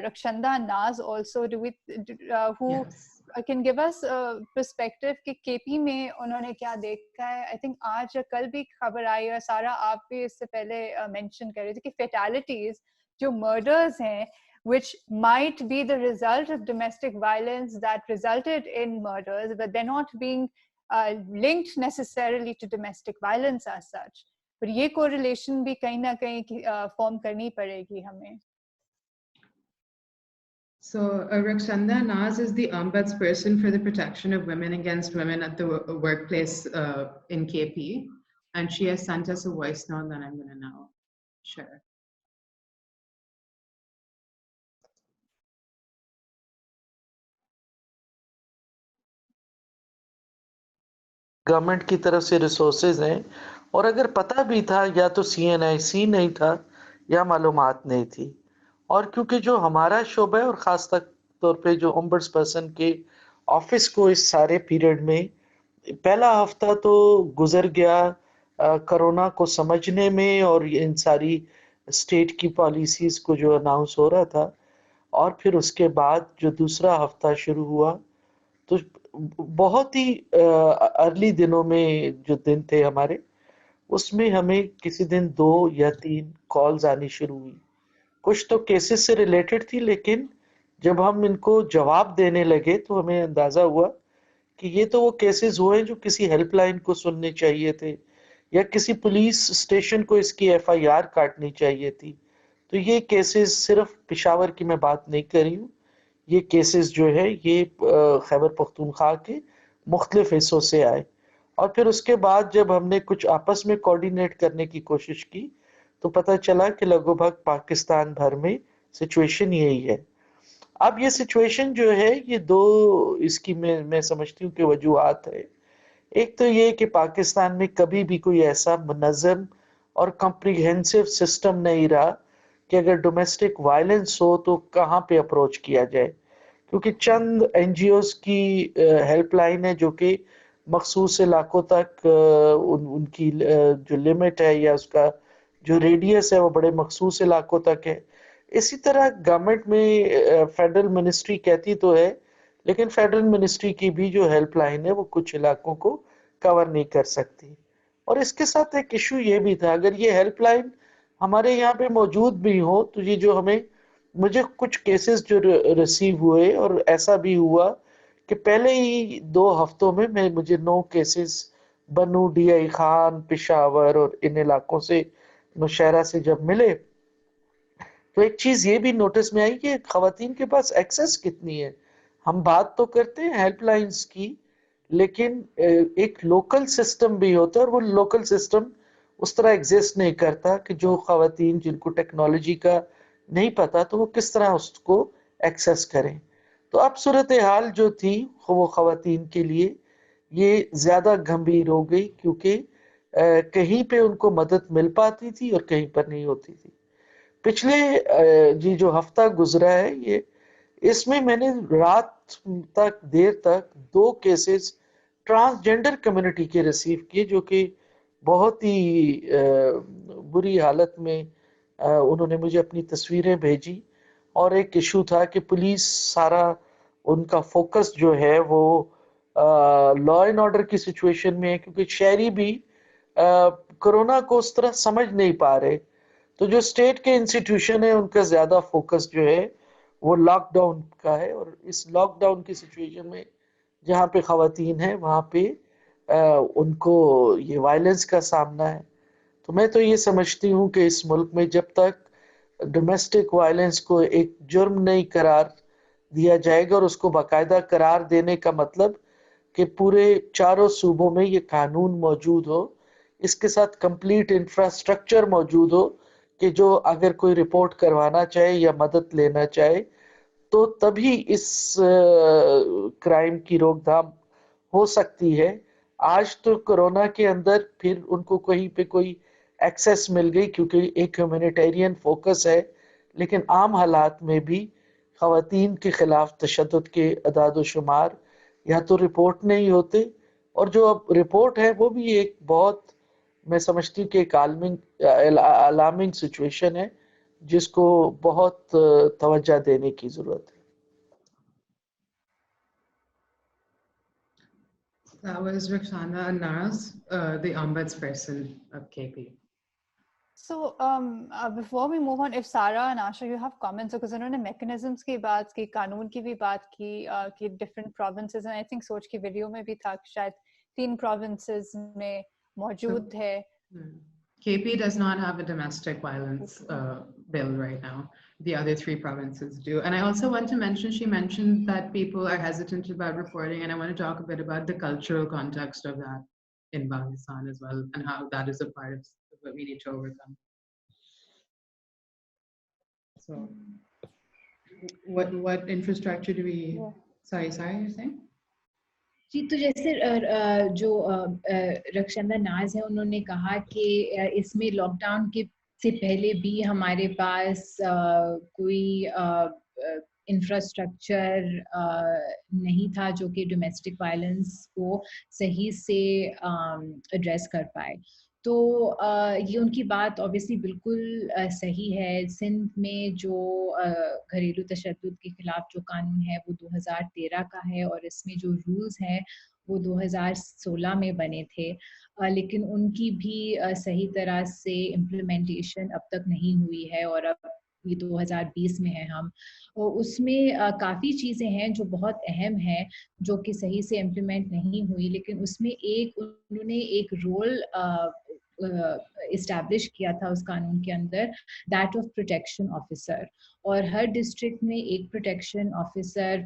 Rakshanda Naz also, who Yes. can give us a perspective کہ KP میں انہوں نے کیا دیکھا ہے. I think آج کل بھی خبر آئی, اور سارا آپ بھی اس سے پہلے مینشن کر رہے تھے کہ فیٹیلٹیز جو مرڈرز ہیں which might be the result of domestic violence that resulted in murders, but they're not being linked necessarily to domestic violence as such. But یہ correlation بھی کہیں نہ کہیں فارم کرنی پڑے گی ہمیں. So Rakshanda Naz is the ombudsperson for the protection of women against women at the workplace in KP, and she has sent us a voice note that I'm going to now share. Government کی طرف سے resources ہیں, اور اگر پتہ بھی تھا یا تو CNIC نہیں تھا یا معلومات نہیں تھی. اور کیونکہ جو ہمارا شعبہ ہے, اور خاص طور پہ جو ombuds پرسن کے آفس کو اس سارے پیریڈ میں پہلا ہفتہ تو گزر گیا کرونا کو سمجھنے میں, اور ان ساری اسٹیٹ کی پالیسیز کو جو اناؤنس ہو رہا تھا, اور پھر اس کے بعد جو دوسرا ہفتہ شروع ہوا تو بہت ہی ارلی دنوں میں جو دن تھے ہمارے, اس میں ہمیں کسی دن 2 یا 3 کالز آنی شروع ہوئی. کچھ تو کیسز سے ریلیٹڈ تھی, لیکن جب ہم ان کو جواب دینے لگے تو ہمیں اندازہ ہوا کہ یہ تو وہ کیسز ہوئے جو کسی ہیلپ لائن کو سننے چاہیے تھے, یا کسی پولیس اسٹیشن کو اس کی FIR کاٹنی چاہیے تھی. تو یہ کیسز صرف پشاور کی میں بات نہیں کر رہی ہوں, یہ کیسز جو ہے یہ خیبر پختونخوا کے مختلف حصوں سے آئے. اور پھر اس کے بعد جب ہم نے کچھ آپس میں کوارڈینیٹ کرنے کی کوشش کی تو پتہ چلا کہ لگ بھگ پاکستان بھر میں سچویشن یہی ہے. اب یہ سچویشن جو ہے یہ 2 اس کی میں سمجھتی ہوں کہ وجوہات ہے. ایک تو یہ کہ پاکستان میں کبھی بھی کوئی ایسا منظم اور کمپریہنسو سسٹم نہیں رہا کہ اگر ڈومیسٹک وائلنس ہو تو کہاں پہ اپروچ کیا جائے, کیونکہ چند NGOs کی ہیلپ لائن ہے جو کہ مخصوص علاقوں تک ان کی جو لمٹ ہے یا اس کا جو ریڈیس ہے وہ بڑے مخصوص علاقوں تک ہے. اسی طرح گورنمنٹ میں فیڈرل منسٹری کہتی تو ہے, لیکن فیڈرل منسٹری کی بھی جو ہیلپ لائن ہے وہ کچھ علاقوں کو کور نہیں کر سکتی. اور اس کے ساتھ ایک ایشو یہ بھی تھا, اگر یہ ہیلپ لائن ہمارے یہاں پہ موجود بھی ہو تو یہ جو مجھے کچھ کیسز جو ریسیو ہوئے, اور ایسا بھی ہوا کہ پہلے ہی 2 ہفتوں میں مجھے 9 کیسز بنو, DI خان, پشاور اور ان علاقوں سے نوشہرہ سے جب ملے تو ایک چیز یہ بھی نوٹس میں آئی کہ خواتین کے پاس ایکسیس کتنی ہے. ہم بات تو کرتے ہیں ہیلپ لائنز کی, لیکن ایک لوکل سسٹم بھی ہوتا ہے, اور وہ لوکل سسٹم اس طرح ایگزسٹ نہیں کرتا کہ جو خواتین جن کو ٹیکنالوجی کا نہیں پتا تو وہ کس طرح اس کو ایکسیس کریں. تو اب صورتحال جو تھی وہ خواتین کے لیے یہ زیادہ گمبھیر ہو گئی, کیونکہ کہیں پہ ان کو مدد مل پاتی تھی اور کہیں پر نہیں ہوتی تھی. پچھلے جو ہفتہ گزرا ہے یہ, اس میں نے رات تک دیر تک 2 کیسز ٹرانسجینڈر کمیونٹی کے ریسیو کیے, جو کہ بہت ہی بری حالت میں انہوں نے مجھے اپنی تصویریں بھیجی. اور ایک ایشو تھا کہ پولیس سارا ان کا فوکس جو ہے وہ لا اینڈ آرڈر کی سچویشن میں ہے, کیونکہ شہری بھی کرونا کو اس طرح سمجھ نہیں پا رہے. تو جو اسٹیٹ کے انسٹیٹیوشن ہیں ان کا زیادہ فوکس جو ہے وہ لاک ڈاؤن کا ہے, اور اس لاک ڈاؤن کی سچویشن میں جہاں پہ خواتین ہیں وہاں پہ ان کو یہ وائلنس کا سامنا ہے. تو میں تو یہ سمجھتی ہوں کہ اس ملک میں جب تک ڈومیسٹک وائلنس کو ایک جرم نہیں قرار دیا جائے گا, اور اس کو باقاعدہ قرار دینے کا مطلب کہ پورے 4 صوبوں میں یہ قانون موجود ہو, اس کے ساتھ کمپلیٹ انفراسٹرکچر موجود ہو کہ جو اگر کوئی رپورٹ کروانا چاہے یا مدد لینا چاہے تو تبھی اس کرائم کی روک تھام ہو سکتی ہے. آج تو کرونا کے اندر پھر ان کو کہیں پہ کوئی ایکسیس مل گئی کیونکہ ایک ہیومینیٹیرین فوکس ہے, لیکن عام حالات میں بھی خواتین کے خلاف تشدد کے اعداد و شمار یا تو رپورٹ نہیں ہوتے, اور جو اب رپورٹ ہے وہ بھی ایک بہت, میں سمجھتی ہوں کہ ایک الارمنگ سچویشن ہے جس کو بہت توجہ دینے کی ضرورت ہے. That was Roxana Naras, the ombudsperson of KP. So before we move on, if Sarah and Asha, you have comments, because انہوں نے mechanisms کی بات کی, قانون کی بھی بات کی, کہ different provinces, and I think سوچ کی ویڈیو میں بھی تھا کہ شاید 3 provinces میں موجود ہے. KP does not have a domestic violence bill right now. The other 3 provinces do. And I also want to mention, she mentioned that people are hesitant about reporting, and I want to talk a bit about the cultural context of that in Pakistan as well, and how that is a part of what we need to overcome. So what infrastructure do we... Sorry, you're saying? جی, تو جیسے جو رخشندہ ناز ہے انہوں نے کہا کہ اس میں lock down کے سے پہلے بھی ہمارے پاس کوئی انفراسٹرکچر نہیں تھا جو کہ ڈومیسٹک وائلنس کو صحیح سے ایڈریس کر پائے. تو یہ ان کی بات اوبیسلی بالکل صحیح ہے. سندھ میں جو گھریلو تشدد کے خلاف جو قانون ہے وہ 2013 کا ہے, اور اس میں جو رولز ہیں وہ 2016 میں بنے تھے, لیکن ان کی بھی صحیح طرح سے امپلیمنٹیشن اب تک نہیں ہوئی ہے, اور اب یہ 2020 میں ہے ہم. اس میں کافی چیزیں ہیں جو بہت اہم ہیں جو کہ صحیح سے امپلیمنٹ نہیں ہوئی, لیکن اس میں انہوں نے ایک رول اسٹیبلش کیا تھا اس قانون کے اندر, دیٹ آف پروٹیکشن آفیسر, اور ہر ڈسٹرکٹ میں ایک پروٹیکشن آفیسر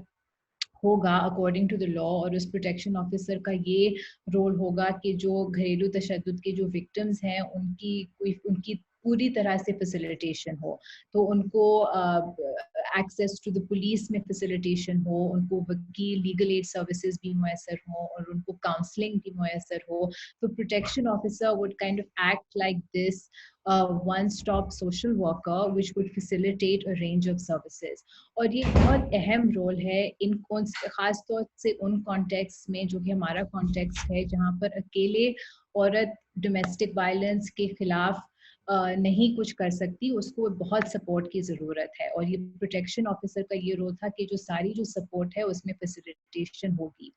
ہوگا اکارڈنگ ٹو دا لا, اور اس پروٹیکشن آفیسر کا یہ رول ہوگا کہ جو گھریلو تشدد کے جو وکٹمز ہیں ان کی پوری طرح سے فیسیلیٹیشن ہو, تو ان کو ایکسیس ٹو دا پولیس میں فیسیلیٹیشن ہو, ان کو وکیل لیگل ایڈ سروسز بھی میسر ہوں, اور ان کو کاؤنسلنگ بھی میسر ہو. تو protection officer would kind of act like this one-stop social worker which would facilitate a range of services. اور یہ بہت اہم رول ہے خاص طور سے ان کانٹیکس میں جو کہ ہمارا کانٹیکس ہے جہاں پر اکیلے عورت ڈومیسٹک وائلنس کے خلاف نہیں کچھ کر سکتی, اس کو بہت سپورٹ کی ضرورت ہے. اور یہ پروٹیکشن آفیسر کا یہ رول تھا کہ جو ساری جو سپورٹ ہے اس میں فیسیلیٹیشن ہوگی.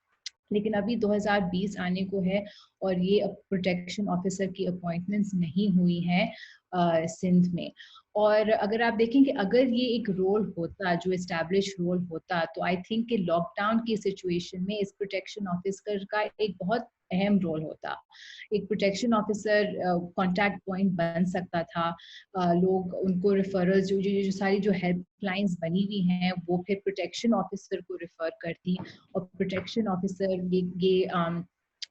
لیکن ابھی 2020 آنے کو ہے اور یہ پروٹیکشن آفیسر کی اپوائنٹمنٹس نہیں ہوئی ہیں سندھ میں. اور اگر آپ دیکھیں کہ اگر یہ ایک رول ہوتا جو اسٹیبلش رول ہوتا تو آئی تھنک کہ لاک ڈاؤن کی سچویشن میں اس پروٹیکشن آفیسر کا ایک بہت اہم رول ہوتا. ایک پروٹیکشن آفیسر کانٹیکٹ پوائنٹ بن سکتا تھا. لوگ ان کو ریفرلز جو ساری جو ہیلپ لائنز بنی ہوئی ہیں وہ پھر پروٹیکشن آفیسر کو ریفر کرتی, اور پروٹیکشن آفیسر یہ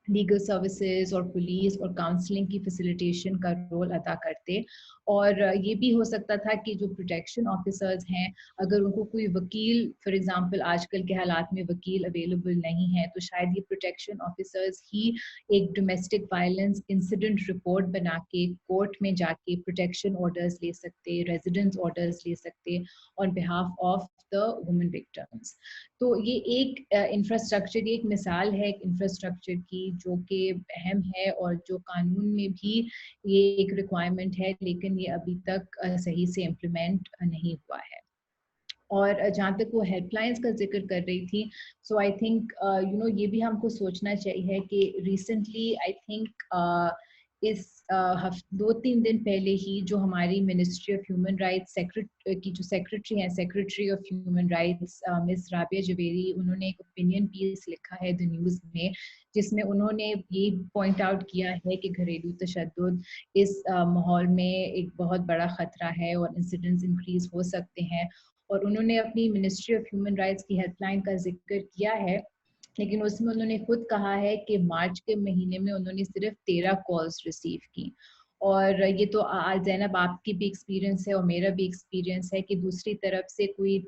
لیگل سروسز اور پولیس اور کاؤنسلنگ کی فیسیلیٹیشن کا رول ادا کرتے. اور یہ بھی ہو سکتا تھا کہ جو پروٹیکشن آفیسرز ہیں اگر ان کو کوئی وکیل فار ایگزامپل آج کل کے حالات میں وکیل اویلیبل نہیں ہے تو شاید یہ پروٹیکشن آفیسرز ہی ایک ڈومیسٹک وائلنس انسیڈنٹ رپورٹ بنا کے کورٹ میں جا کے پروٹیکشن آرڈرز لے سکتے, ریزیڈنس آرڈرز لے سکتے on behalf of the woman victims. تو یہ ایک انفراسٹرکچر, ایک مثال ہے ایک انفراسٹرکچر کی جو کہ اہم ہے اور جو قانون میں بھی یہ ایک ریکوائرمنٹ ہے, لیکن یہ ابھی تک صحیح سے امپلیمنٹ نہیں ہوا ہے. اور جہاں تک وہ ہیلپ لائنس کا ذکر کر رہی تھی, سو آئی تھنک یہ بھی ہم کو سوچنا چاہیے کہ ریسنٹلی آئی تھنک اس 2-3 دن پہلے ہی جو ہماری منسٹری آف ہیومن رائٹس کی جو سیکرٹری ہیں, سیکرٹری آف ہیومن رائٹس مس رابعہ جویری, انہوں نے ایک اوپینین پیس لکھا ہے دی نیوز میں جس میں انہوں نے یہ پوائنٹ آؤٹ کیا ہے کہ گھریلو تشدد اس ماحول میں ایک بہت بڑا خطرہ ہے اور انسیڈنٹس انکریز ہو سکتے ہیں. اور انہوں نے اپنی منسٹری آف ہیومن رائٹس کی ہیلپ لائن کا ذکر کیا ہے, لیکن اس میں انہوں نے خود کہا ہے کہ مارچ کے مہینے میں انہوں نے صرف 13 کالز ریسیو کی. اور یہ تو زینب آپ کی بھی ایکسپیرینس ہے اور میرا بھی ایکسپیرینس ہے کہ دوسری طرف سے کوئی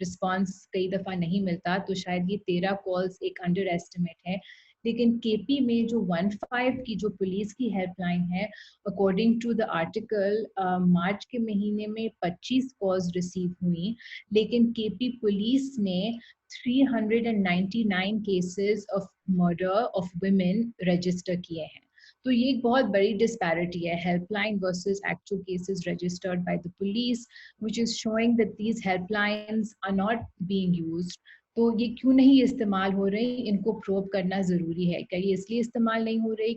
رسپانس کئی دفعہ نہیں ملتا, تو شاید یہ 13 کالز ایک انڈر ایسٹیمیٹ ہے. لیکن کے پی میں جو 15 کی جو پولیس کی ہیلپ لائن ہے, according to the article March کے مہینے میں 25 کالز ریسیو ہوئی, لیکن کے پی پولیس نے 399 cases of murder of women register کیے ہیں. تو یہ ایک بہت بڑی ڈسپیرٹی ہے, helpline versus actual cases registered by the police, which is showing that these helplines are not being used. تو یہ کیوں نہیں استعمال ہو رہی, ان کو پروب کرنا ضروری ہے. کیا یہ اس لیے استعمال نہیں ہو رہی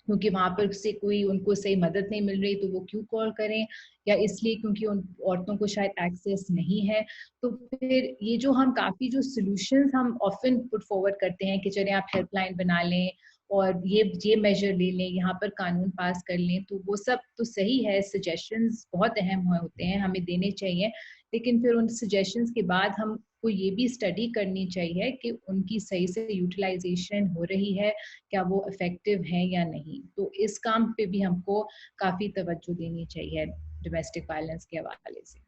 کیونکہ وہاں پر سے کوئی ان کو صحیح مدد نہیں مل رہی تو وہ کیوں کال کریں, یا اس لیے کیونکہ ان عورتوں کو شاید ایکسیس نہیں ہے. تو پھر یہ جو ہم کافی جو سلوشنز ہم آفن پٹ فارورڈ کرتے ہیں کہ چلیں آپ ہیلپ لائن بنا لیں اور یہ میجر لے لیں, یہاں پر قانون پاس کر لیں, تو وہ سب تو صحیح ہے, سجیشنز بہت اہم ہوتے ہیں, ہمیں دینے چاہیے, لیکن پھر ان سجیشنز کے بعد ہم کو یہ بھی اسٹڈی کرنی چاہیے کہ ان کی صحیح سے یوٹیلائزیشن ہو رہی ہے, کیا وہ افیکٹو ہیں یا نہیں. تو اس کام پہ بھی ہم کو کافی توجہ دینی چاہیے ڈومیسٹک وائلنس کے حوالے سے.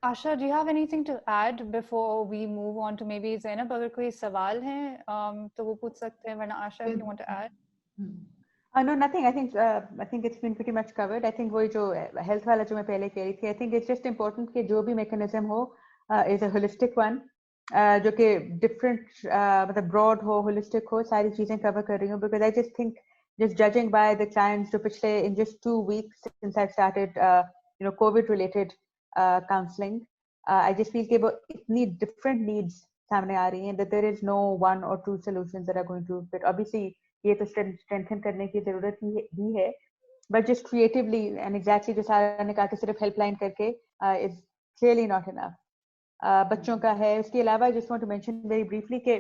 Asha, do you have anything to add before we move on to maybe Zainab? اگر کوئی سوال ہیں تو وہ پوچھ سکتے ہیں, ورنہ Asha, if you want to add. No, nothing. I think it's been pretty much covered. I think وہی جو health والا جو میں پہلے کہہ رہی تھی, I think it's just important کہ جو بھی mechanism who is a holistic one, جو کہ different مطلب broad ہو, holistic ہو, ساری چیزیں cover کر رہی ہوں, because I just think just judging by the clients جو پچھلے in just 2 weeks since I've started COVID related counseling, I just feel کہ وہ اتنی different needs سامنے آ رہی ہیں that there is no 1 or 2 solutions that are going to fit. Obviously یہ تو strengthen کرنے کی ضرورت بھی ہے, but just creatively and exactly جو سارا نے کہا کہ صرف ہیلپ لائن کر کے is clearly not enough. بچوں کا ہے. اس کے علاوہ I just want to mention very briefly کہ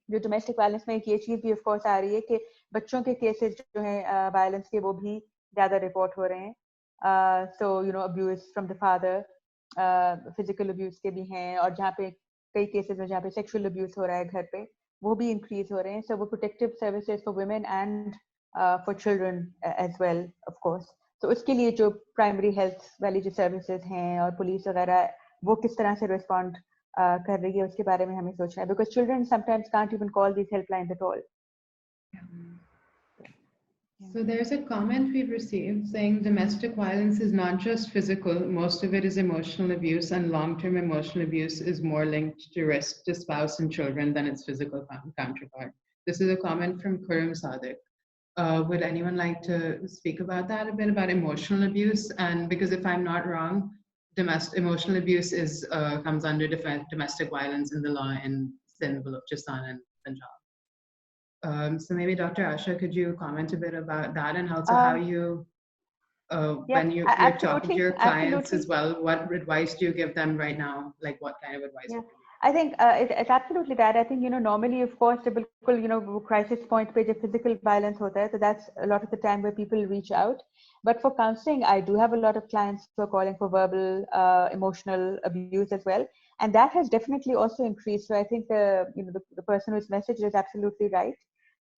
جو ڈومیسٹک وائلنس میں ایک یہ چیز بھی آف کورس آ رہی ہے کہ بچوں کے کیسز جو ہیں وائلنس کے وہ بھی زیادہ رپورٹ ہو رہے ہیں. So abuse from the father, physical abuse کے بھی ہیں, اور جہاں پہ کئی کیسز میں جہاں پہ sexual abuse ہو رہا ہے گھر پہ, وہ بھی انکریز ہو رہے ہیں. So وہ protective services for women and for children as well of course. So اس کے لیے جو primary health والی جو services ہیں اور پولیس وغیرہ وہ کس طرح سے respond کر رہی ہے, اس کے بارے میں ہمیں سوچنا ہے, because children sometimes can't even call these helplines at all. So there's a comment we've received saying domestic violence is not just physical, most of it is emotional abuse, and long-term emotional abuse is more linked to risk to spouse and children than its physical counterpart. This is a comment from Kurum Sadiq. Would anyone like to speak about that a bit, about emotional abuse? And because if I'm not wrong, emotional abuse is comes under domestic violence in the law in Sindh, Balochistan, and Punjab. So maybe Dr. Asha, could you comment a bit about that and also how you, when you're talking to your clients as well, what advice do you give them right now? Like what kind of advice? Yeah. I think it's absolutely that. I think, normally, of course, the crisis point pe physical violence hota hai, so that's a lot of the time where people reach out. But for counseling, I do have a lot of clients who are calling for verbal, emotional abuse as well. And that has definitely also increased. So I think the person who's messaged is absolutely right.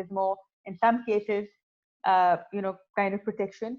is more in some cases kind of protection.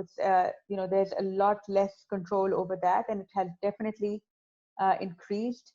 It's there's a lot less control over that, and it has definitely increased.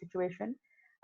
situation,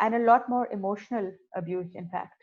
and a lot more emotional abuse in fact.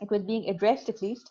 It was being addressed at least.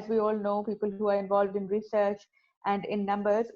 as we all know, people who are involved in research and in numbers,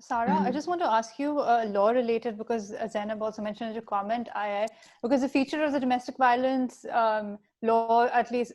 Sarah, I just want to ask you law related, because Zainab also mentioned in your comment, because the feature of the domestic violence law, at least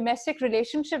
domestic relationship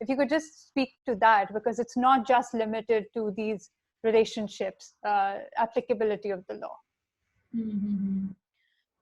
if you could just speak to that, because it's not just limited to these relationships, applicability of the law.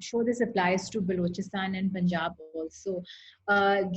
sure this applies to Balochistan and Punjab also,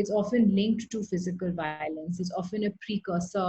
it's often linked to physical violence, it's often a precursor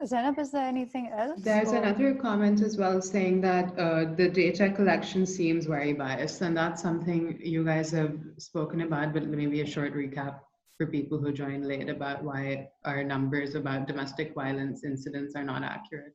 Zainab, is there anything else? There's another comment as well saying that the data collection seems very biased, and that's something you guys have spoken about, but maybe a short recap for people who joined late about why our numbers about domestic violence incidents are not accurate.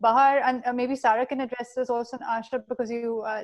Bahar, and maybe Sarah can address this also, Ashraf, because you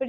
But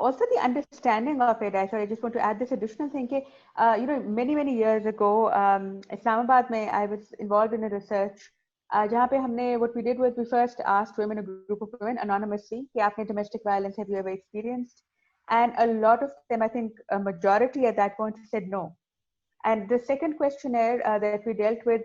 Also the understanding of it. I just want to add this additional thing. Many years ago, Islamabad, I was involved in a research. What we did was we first asked women, a group of women, anonymously, domestic violence have you ever experienced? And a lot of them, I think a majority at that point, said no. And the second questionnaire that we dealt with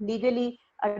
legally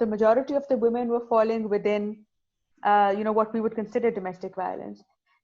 the majority of the women were falling within what we would consider domestic violence.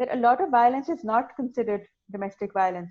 that a lot of violence is not considered domestic violence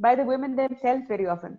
by the women themselves very often.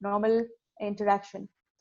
normal interaction.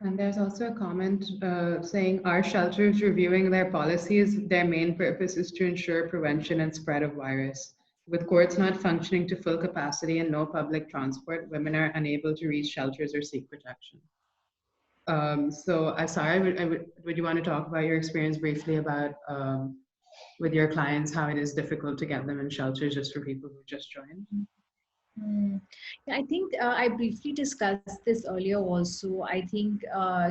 And there's also a comment saying, are shelters reviewing their policies? Their main purpose is to ensure prevention and spread of virus. With courts not functioning to full capacity and no public transport, women are unable to reach shelters or seek protection. So Sarah, would you want to talk about your experience briefly about with your clients, how it is difficult to get them in shelters just for people who just joined? Yeah, I think I briefly discussed this earlier also. I think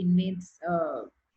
inmates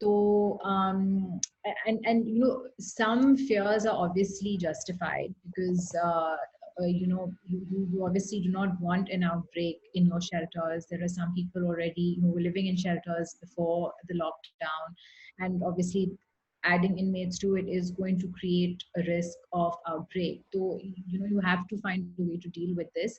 So and some fears are obviously justified because you obviously do not want an outbreak in your shelters. There are some people already who were living in shelters before the lockdown, and obviously adding inmates to it is going to create a risk of outbreak. So you have to find a way to deal with this.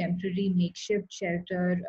temporary makeshift shelter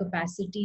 capacity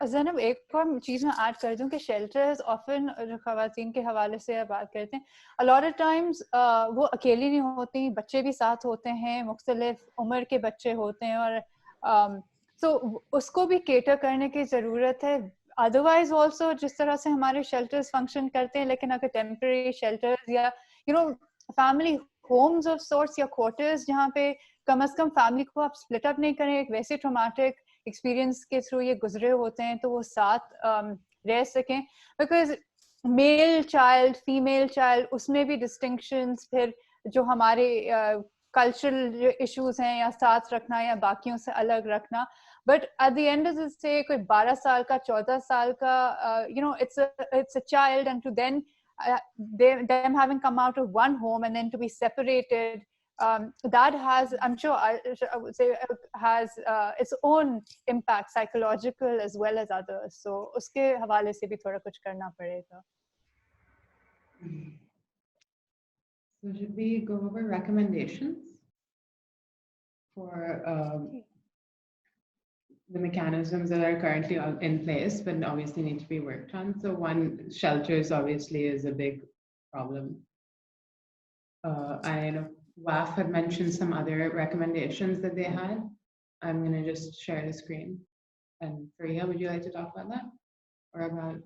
زینب ایک اور چیز میں add کر دوں کہ shelters often جو خواتین کے حوالے سے بات کرتے ہیں الاٹ آف ٹائمز وہ اکیلی نہیں ہوتی, بچے بھی ساتھ ہوتے ہیں, مختلف عمر کے بچے ہوتے ہیں, اور سو اس کو بھی کیٹر کرنے کی ضرورت ہے. ادروائز آلسو جس طرح سے ہمارے شیلٹرز فنکشن کرتے ہیں, لیکن اگر ٹیمپرری شیلٹرز یا فیملی ہومز آف سورٹس یا کوارٹرز جہاں پہ کم از کم فیملی کو آپ اسپلٹ اپ نہیں کریں, ایک ویسے ٹرامیٹک ایکسپیرینس کے تھرو یہ گزرے ہوتے ہیں, تو وہ ساتھ رہ سکیں. Because male child female child اس میں بھی ڈسٹنکشنز, پھر جو ہمارے کلچرل ایشوز ہیں یا ساتھ رکھنا یا باقیوں سے الگ رکھنا, بٹ ایٹ دی اینڈ سے کوئی 12 سال کا 14 سال کا it's a child, and to then them having come out of one home and then to be separated, that has, I'm sure, I would say, has its own impact, psychological as well as others. So uske hawale se bhi thoda kuch karna padega. So should we go over recommendations for the mechanisms that are currently in place but obviously need to be worked on? So one, shelters obviously is a big problem. I know WAF had mentioned some other recommendations that they had. I'm going to just share the screen. And Faria, would you like to talk about that? Or about?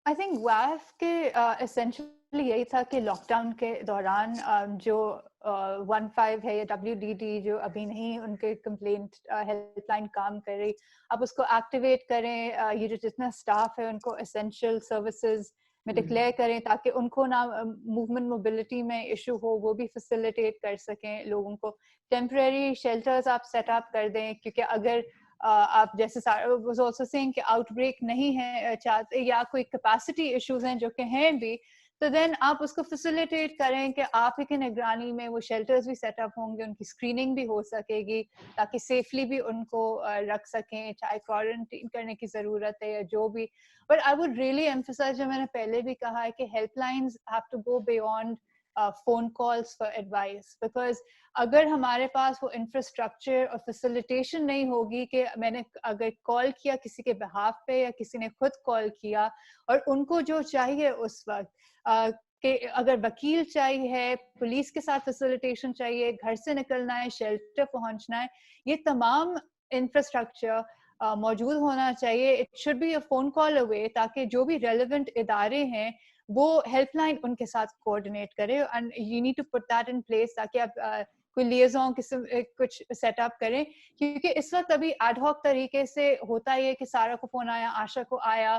I think WAF ke essentially yahi tha ki lockdown ke dauran jo 15 ہے یا WDD جو ابھی نہیں ان کے complaint help line کام کر رہی, آپ اس کو ایکٹیویٹ کریں, یہ جو جتنا اسٹاف ہے ان کو اسینشیل سروسز میں ڈکلیئر کریں تاکہ ان کو نہ موومنٹ موبلٹی میں ایشو ہو, وہ بھی فیسیلیٹیٹ کر سکیں لوگوں کو. ٹیمپریری شیلٹرز آپ سیٹ اپ کر دیں, کیونکہ اگر آپ جیسے واز آلسو سیئنگ کہ آؤٹ بریک نہیں ہے چاہتے یا کوئی کیپیسٹی ایشوز ہیں جو کہ ہیں بھی, تو دین آپ اس کو فیسیلیٹیٹ کریں کہ آپ ہی کی نگرانی میں وہ شیلٹرز بھی سیٹ اپ ہوں گے, ان کی اسکریننگ بھی ہو سکے گی تاکہ سیفلی بھی ان کو رکھ سکیں, چاہے کوارنٹین کرنے کی ضرورت ہے یا جو بھی. But I would really emphasise, جو میں نے پہلے بھی کہا ہے, کہ helplines have to go beyond phone calls for advice, because اگر ہمارے پاس وہ انفراسٹرکچر اور فیسیلیٹیشن نہیں ہوگی کہ میں نے اگر کال کیا کسی کے بہاف پہ یا کسی نے خود کال کیا اور ان کو جو چاہیے اس وقت کہ اگر وکیل چاہیے, پولیس کے ساتھ فیسیلیٹیشن چاہیے, گھر سے نکلنا ہے, شیلٹر پہنچنا ہے, یہ تمام انفراسٹرکچر موجود ہونا چاہیے. It should be a phone call away, تاکہ جو بھی ریلیونٹ ادارے ہیں وہ ہیلپ لائن ان کے ساتھ کوآرڈینیٹ کرے, and you need to put that in place تاکہ آپ کوئی لیزون کچھ سیٹ اپ کریں. کیونکہ اس وقت ابھی ایڈ ہاک طریقے سے ہوتا ہے کہ سارا کو فون آیا, آشا کو آیا,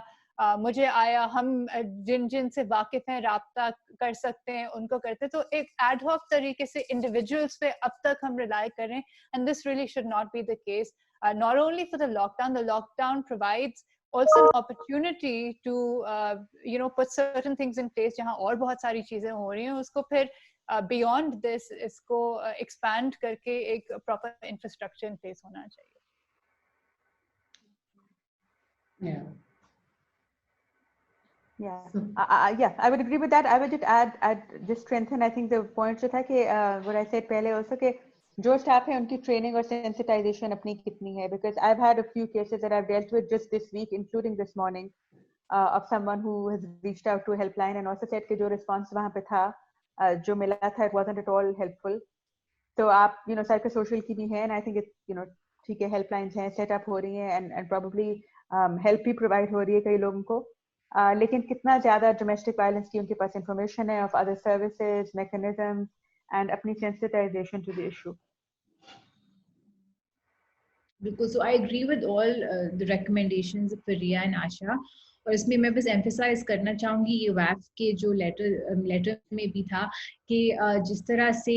مجھے آیا, ہم جن سے واقف ہیں رابطہ کر سکتے ہیں ان کو کرتے, تو ایک ایڈ ہاک طریقے سے انڈیویجولس پہ اب تک ہم ریلائی کریں, and this really should not be the case. Not only for the lockdown provides also an opportunity to put certain things in place جہاں اور بہت ساری چیزیں ہو رہی ہیں, اس کو پھر beyond this اس کو expand کر کے ایک proper infrastructure in place ہونا چاہیے. Yeah, I would agree with that. I would just add just strengthen, I think the point جو تھا کہ what I said پہلے also کہ جو اسٹاف ہے ان کی ٹریننگ اور سینسٹائزیشن اپنی کتنی ہے, because I've had a few cases that I've dealt with just this week, including this morning, of someone who has reached out to a helpline and also said کہ جو response وہاں پہ تھا جو ملا تھا it wasn't at all helpful. تو آپ سائیکو سوشل کی بھی ہیں, and I think it ٹھیک ہے ہیلپ لائنس ہیں سیٹ اپ ہو رہی ہیں and probably help بھی provide ہو رہی ہے کئی لوگوں کو, لیکن کتنا زیادہ ڈومیسٹک وائلنس کی ان کے پاس انفارمیشن ہے of other services, mechanisms and اپنی sensitization to the issue. بالکل. So I agree with all the recommendations of Faria and Asha. اور اس میں میں بس ایمفیسائز کرنا چاہوں گی یہ ویف کے جو لیٹر میں بھی تھا کہ جس طرح سے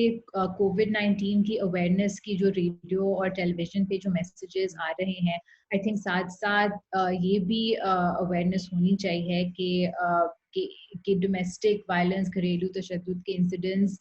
COVID-19 کی اویئرنیس کی جو ریڈیو اور ٹیلی ویژن پہ جو میسیجز آ رہے ہیں, آئی تھنک ساتھ ساتھ یہ بھی اویئرنیس ہونی چاہیے کہ ڈومیسٹک وائلنس, گھریلو تشدد کے انسیڈنٹس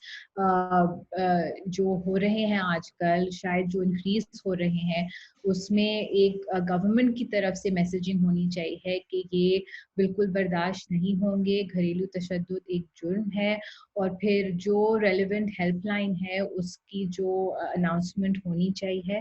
جو ہو رہے ہیں آج کل, شاید جو انکریز ہو رہے ہیں, اس میں ایک گورنمنٹ کی طرف سے میسیجنگ ہونی چاہیے کہ یہ بالکل برداشت نہیں ہوں گے, گھریلو تشدد ایک جرم ہے, اور پھر جو ریلیونٹ ہیلپ لائن ہے اس کی جو اناؤنسمنٹ ہونی چاہیے.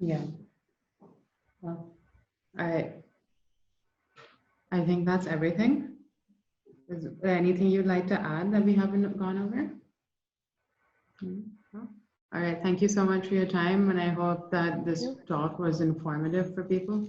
Yeah. Well, I think that's everything. Is there anything you'd like to add that we haven't gone over? No? All right. Thank you so much for your time, and I hope that this talk was informative for people.